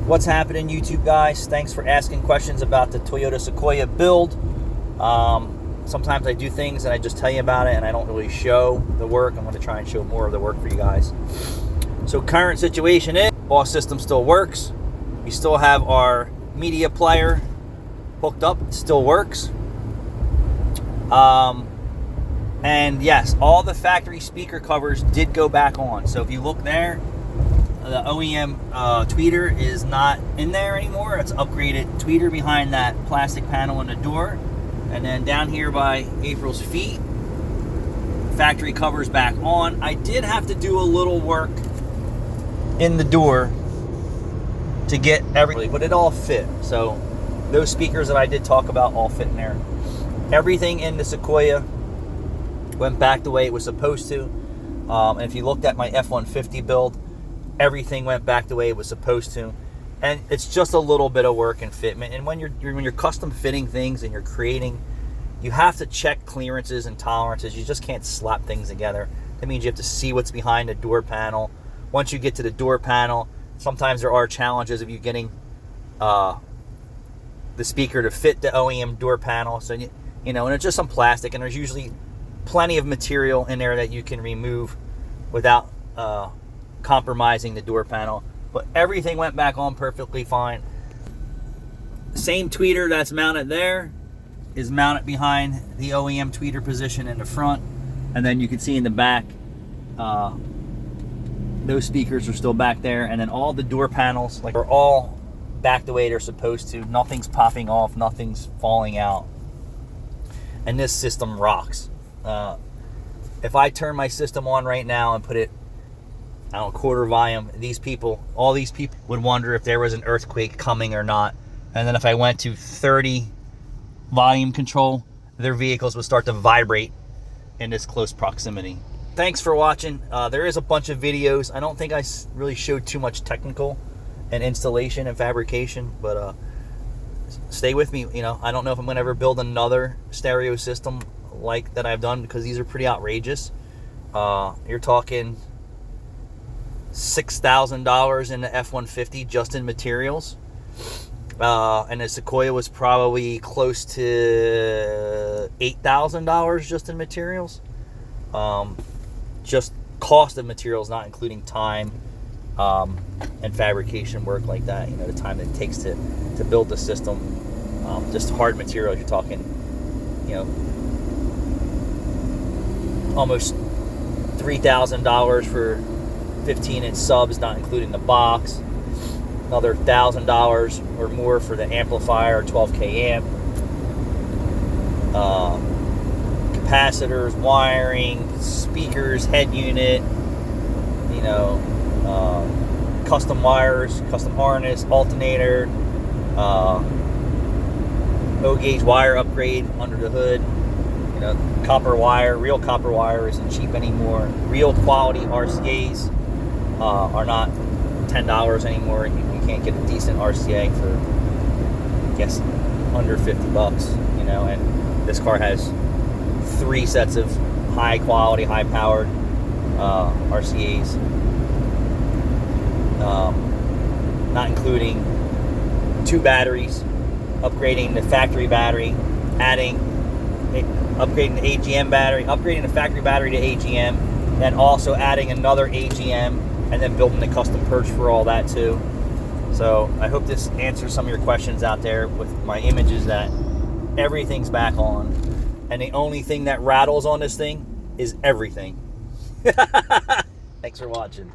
What's happening, YouTube guys? Thanks for asking questions about the Toyota Sequoia build. Sometimes I do things and I just tell you about it and I don't really show the work. I'm going to try and show more of the work for you guys. So current situation is, all system still works. We still have our media player hooked up. It still works. And yes, all the factory speaker covers did go back on. So if you look there, the OEM tweeter is not in there anymore. It's upgraded tweeter behind that plastic panel in the door. And then down here by April's feet, factory covers back on. I did have to do a little work in the door to get everything, but it all fit. So those speakers that I did talk about all fit in there. Everything in the Sequoia went back the way it was supposed to. And if you looked at my F-150 build, everything went back the way it was supposed to. And it's just a little bit of work and fitment. And when you're custom fitting things and you're creating, you have to check clearances and tolerances. You just can't slap things together. That means you have to see what's behind the door panel. Once you get to the door panel, sometimes there are challenges of you getting the speaker to fit the OEM door panel. So you know, and it's just some plastic, and there's usually plenty of material in there that you can remove without compromising the door panel. But everything went back on perfectly fine. Same tweeter that's mounted there is mounted behind the OEM tweeter position in the front, and then you can see in the back those speakers are still back there, and then all the door panels are all back the way they're supposed to. Nothing's popping off, nothing's falling out, and this system rocks. If I turn my system on right now and put it, I don't know, quarter volume, all these people would wonder if there was an earthquake coming or not. And then if I went to 30 volume control, their vehicles would start to vibrate in this close proximity. Thanks for watching. There is a bunch of videos. I don't think I really showed too much technical and installation and fabrication, but stay with me. You know, I don't know if I'm going to ever build another stereo system like that I've done, because these are pretty outrageous. You're talking $6,000 in the F-150 just in materials, and the Sequoia was probably close to $8,000 just in materials. Just cost of materials, not including time and fabrication work like that. You know, the time that it takes to build the system. Just hard materials, you're talking, you know, almost $3,000 for 15-inch subs, not including the box. Another $1,000 or more for the amplifier, 12K amp. Capacitors, wiring, speakers, head unit, you know, custom wires, custom harness, alternator, O-gauge wire upgrade under the hood. You know, copper wire, real copper wire isn't cheap anymore. Real quality RCAs are not $10 anymore. You can't get a decent RCA for, I guess, under $50, you know. And this car has 3 sets of high quality, high powered RCAs, not including 2 batteries, upgrading the factory battery, upgrading the AGM battery, upgrading the factory battery to AGM, then also adding another AGM, and then building the custom perch for all that too. So I hope this answers some of your questions out there with my images, that everything's back on, and the only thing that rattles on this thing is everything. Thanks for watching.